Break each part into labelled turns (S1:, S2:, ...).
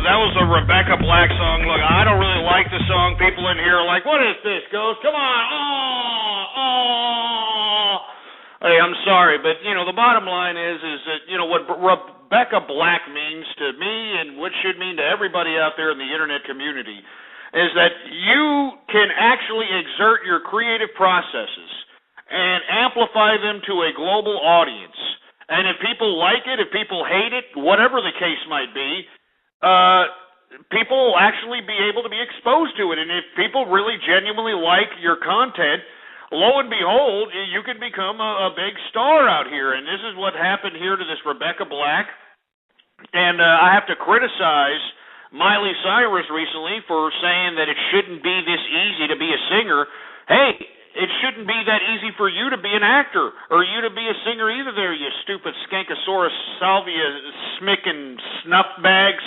S1: That was a Rebecca Black song. Look, I don't really like the song. People in here are like, what is this, Ghost? Come on. Oh. Hey, I'm sorry, but, the bottom line is that, what Rebecca Black means to me and what should mean to everybody out there in the internet community is that you can actually exert your creative processes and amplify them to a global audience. And if people like it, if people hate it, whatever the case might be, people will actually be able to be exposed to it. And if people really genuinely like your content, lo and behold, you can become a big star out here. And this is what happened here to this Rebecca Black. And I have to criticize Miley Cyrus recently for saying that it shouldn't be this easy to be a singer. Hey, it shouldn't be that easy for you to be an actor or you to be a singer either there, you stupid skankosaurus, salvia, smickin', smut bag.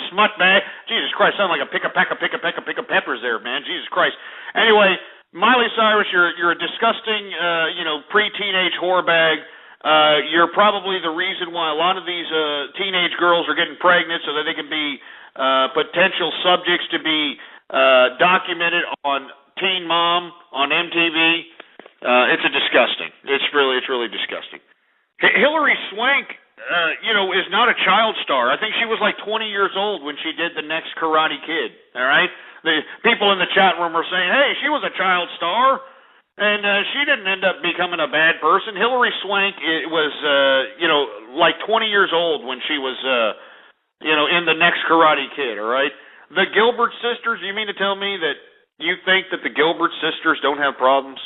S1: Jesus Christ, sound like a pick a peppers there, man. Jesus Christ. Anyway, Miley Cyrus, you're a disgusting, pre-teenage whore bag. You're probably the reason why a lot of these teenage girls are getting pregnant so that they can be potential subjects to be documented on Teen Mom on MTV. It's disgusting. It's really disgusting. Hillary Swank, is not a child star. I think she was like 20 years old when she did the next Karate Kid. All right, the people in the chat room are saying, "Hey, she was a child star, and she didn't end up becoming a bad person." Hillary Swank was, like 20 years old when she was, in the next Karate Kid. All right, the Gilbert sisters. You mean to tell me that you think that the Gilbert sisters don't have problems?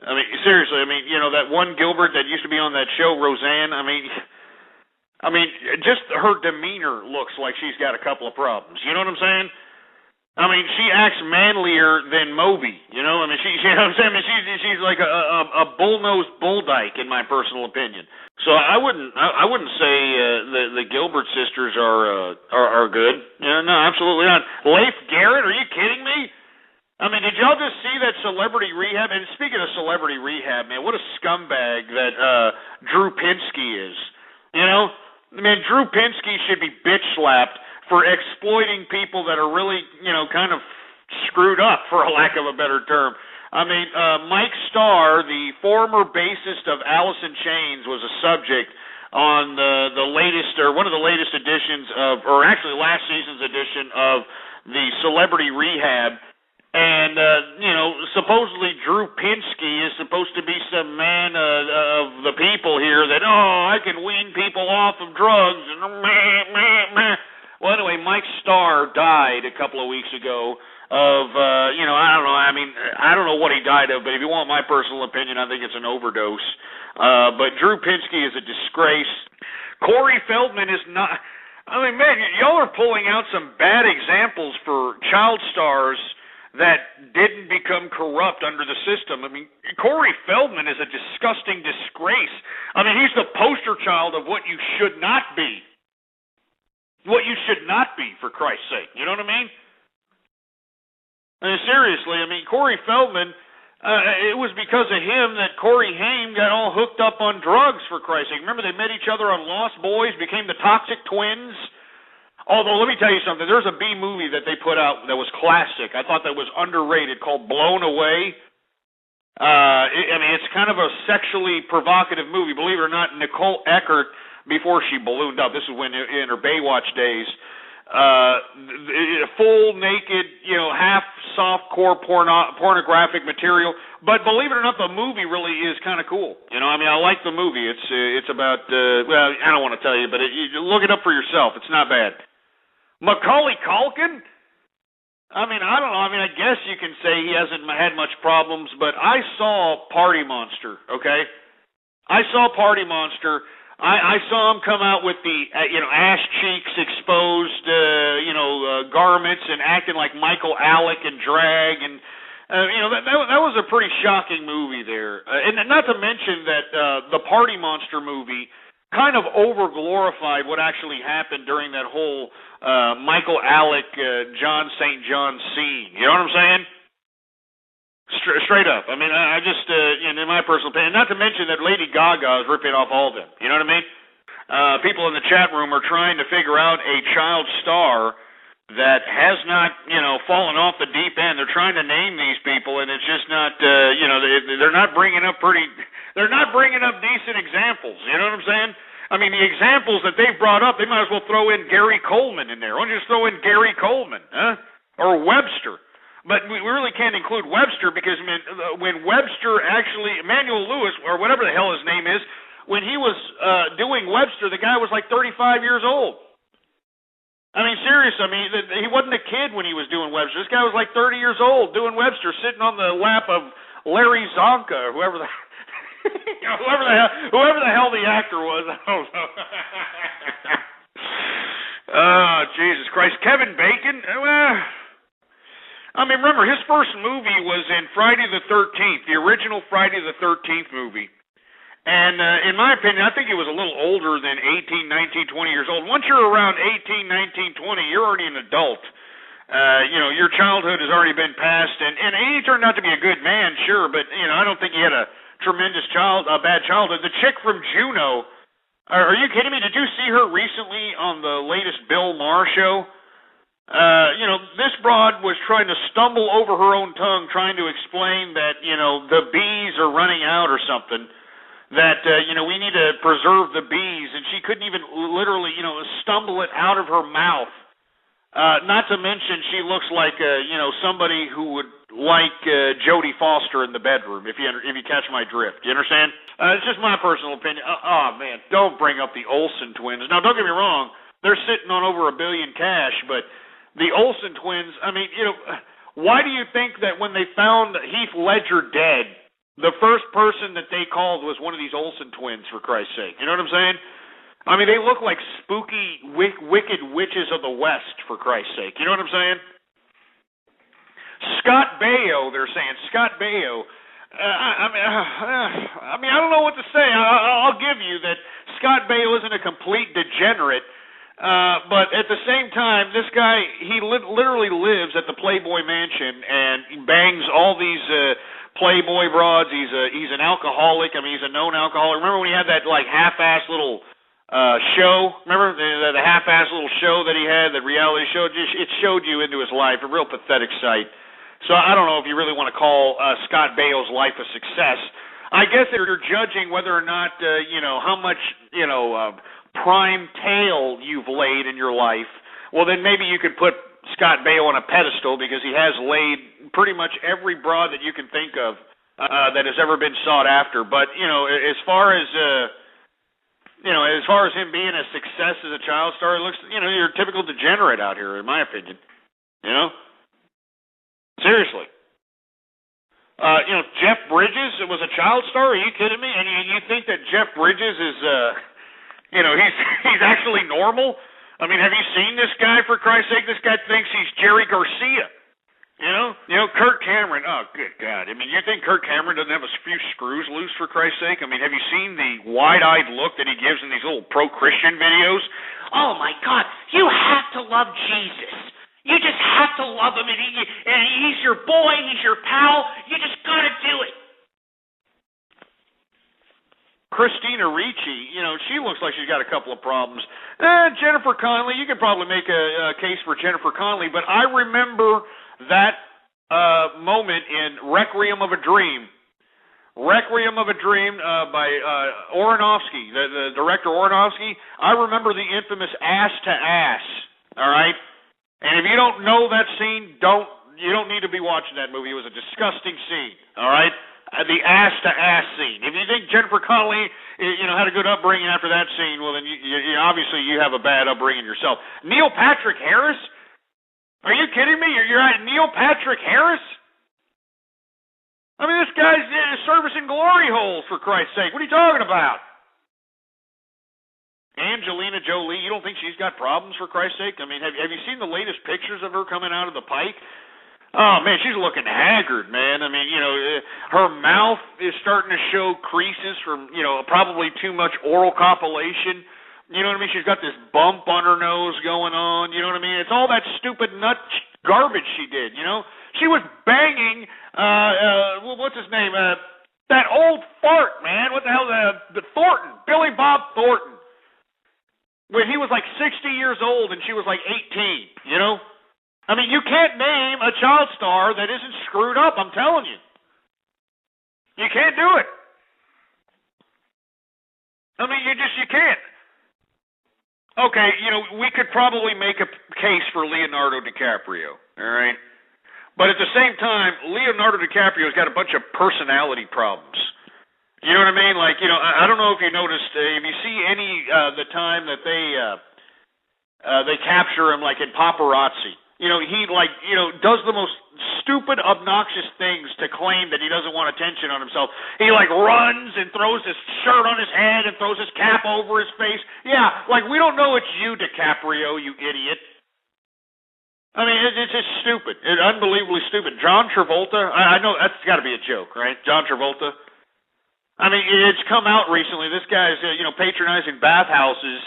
S1: I mean, seriously, that one Gilbert that used to be on that show, Roseanne, I mean, just her demeanor looks like she's got a couple of problems. You know what I'm saying? I mean, she acts manlier than Moby. You know what I'm saying? She's like a bull-nosed bull dyke, in my personal opinion. So I wouldn't say the Gilbert sisters are good. No, absolutely not. Leif Garrett, are you kidding me? I mean, did y'all just see that Celebrity Rehab? And speaking of Celebrity Rehab, man, what a scumbag that Drew Pinsky is. Drew Pinsky should be bitch-slapped for exploiting people that are really, kind of screwed up, for a lack of a better term. I mean, Mike Starr, the former bassist of Alice in Chains, was a subject on the latest, or one of the latest editions of, or actually last season's edition of the Celebrity Rehab. And, supposedly Drew Pinsky is supposed to be some man of the people here that, I can wean people off of drugs. And Well, anyway, Mike Starr died a couple of weeks ago of, I don't know. I don't know what he died of, but if you want my personal opinion, I think it's an overdose. But Drew Pinsky is a disgrace. Corey Feldman is not. Man, y'all are pulling out some bad examples for child stars that didn't become corrupt under the system. Corey Feldman is a disgusting disgrace. He's the poster child of what you should not be. What you should not be, for Christ's sake. You know what I mean? Seriously, Corey Feldman, it was because of him that Corey Haim got all hooked up on drugs, for Christ's sake. Remember, they met each other on Lost Boys, became the Toxic Twins? Although, let me tell you something. There's a B movie that they put out that was classic. I thought that was underrated, called Blown Away. It's kind of a sexually provocative movie. Believe it or not, Nicole Eckert, before she ballooned up, this is when in her Baywatch days, full naked, half softcore pornographic material. But believe it or not, the movie really is kind of cool. I like the movie. It's about, I don't want to tell you, but look it up for yourself. It's not bad. Macaulay Culkin? I don't know. I guess you can say he hasn't had much problems, but I saw Party Monster, okay? I saw Party Monster. I saw him come out with the, ass cheeks exposed, garments and acting like Michael Alec in drag. And, that was a pretty shocking movie there. And not to mention that the Party Monster movie kind of over-glorified what actually happened during that whole Michael Alec, John St. John scene. You know what I'm saying? Straight up. I just, in my personal opinion, not to mention that Lady Gaga is ripping off all of them. You know what I mean? people in the chat room are trying to figure out a child star that has not, fallen off the deep end. They're trying to name these people, and it's just not, they're not bringing up decent examples. You know what I'm saying? I mean, the examples that they've brought up, they might as well throw in Gary Coleman in there. Why don't you just throw in Gary Coleman, huh? Or Webster? But we really can't include Webster because when Webster actually, Emmanuel Lewis, or whatever the hell his name is, when he was doing Webster, the guy was like 35 years old. I mean, seriously, he wasn't a kid when he was doing Webster. This guy was like 30 years old doing Webster, sitting on the lap of Larry Zonka, or whoever the whoever the hell the actor was. I don't know. Oh, Jesus Christ. Kevin Bacon? Remember, his first movie was in Friday the 13th, the original Friday the 13th movie. And in my opinion, I think he was a little older than 18, 19, 20 years old. Once you're around 18, 19, 20, you're already an adult. Your childhood has already been passed. And he turned out to be a good man, sure, but, I don't think he had a bad childhood. The chick from Juno, are you kidding me? Did you see her recently on the latest Bill Maher show? This broad was trying to stumble over her own tongue, trying to explain that, the bees are running out or something. That, we need to preserve the bees, and she couldn't even literally, stumble it out of her mouth. Not to mention she looks like, somebody who would like Jodie Foster in the bedroom, if you catch my drift. You understand? It's just my personal opinion. Oh, man, don't bring up the Olsen twins. Now, don't get me wrong. They're sitting on over $1 billion cash, but the Olsen twins, why do you think that when they found Heath Ledger dead, the first person that they called was one of these Olsen twins, for Christ's sake? You know what I'm saying? They look like spooky, wicked witches of the West, for Christ's sake. You know what I'm saying? Scott Baio, they're saying. Scott Baio. I don't know what to say. I'll give you that Scott Baio isn't a complete degenerate, but at the same time, this guy, he literally lives at the Playboy Mansion and he bangs all these Playboy broads. He's an alcoholic. He's a known alcoholic. Remember when he had that half-ass little show? Remember the half-ass little show that he had, that reality show? It showed you into his life, a real pathetic sight. So I don't know if you really want to call Scott Baio's life a success. I guess if you're judging whether or not, how much, prime tail you've laid in your life, well, then maybe you could put Scott Baio on a pedestal because he has laid pretty much every broad that you can think of that has ever been sought after. But, as far as him being a success as a child star, it looks, you're a typical degenerate out here, in my opinion. Seriously. Jeff Bridges was a child star? Are you kidding me? And you think that Jeff Bridges is, he's actually normal? Have you seen this guy, for Christ's sake? This guy thinks he's Jerry Garcia. Kirk Cameron. Oh, good God. You think Kirk Cameron doesn't have a few screws loose, for Christ's sake? Have you seen the wide-eyed look that he gives in these little pro-Christian videos? Oh, my God. You have to love Jesus. You just have to love him, and he's your boy, he's your pal. You just got to do it. Christina Ricci, she looks like she's got a couple of problems. Jennifer Connelly, you could probably make a case for Jennifer Connelly, but I remember that moment in Requiem of a Dream. Requiem of a Dream by Aronofsky, the director Aronofsky. I remember the infamous ass to ass, all right? And if you don't know that scene, you don't need to be watching that movie. It was a disgusting scene, all right? The ass-to-ass scene. If you think Jennifer Connelly, had a good upbringing after that scene, well, then you obviously you have a bad upbringing yourself. Neil Patrick Harris? Are you kidding me? You're at Neil Patrick Harris? This guy's servicing glory holes, for Christ's sake. What are you talking about? Angelina Jolie, you don't think she's got problems, for Christ's sake? Have you seen the latest pictures of her coming out of the pike? Oh, man, she's looking haggard, man. Her mouth is starting to show creases from, probably too much oral copulation. You know what I mean? She's got this bump on her nose going on. You know what I mean? It's all that stupid nut garbage she did, She was banging, what's his name? That old fart, man. What the hell? Thornton. Billy Bob Thornton. years old and she was like 18, you know? I mean, you can't name a child star that isn't screwed up, I'm telling you. You can't do it. I mean, you can't. Okay, you know, we could probably make a case for Leonardo DiCaprio, all right? But at the same time, Leonardo DiCaprio's got a bunch of personality problems. You know what I mean? Like, you know, I don't know if you noticed, if you see any the time that they capture him, like in Paparazzi, you know, he does the most stupid, obnoxious things to claim that he doesn't want attention on himself. He like runs and throws his shirt on his head and throws his cap over his face. Yeah, like we don't know it's you, DiCaprio, you idiot. I mean, it's just stupid. It's unbelievably stupid. John Travolta, I know that's got to be a joke, right? John Travolta. I mean, it's come out recently. This guy's, patronizing bathhouses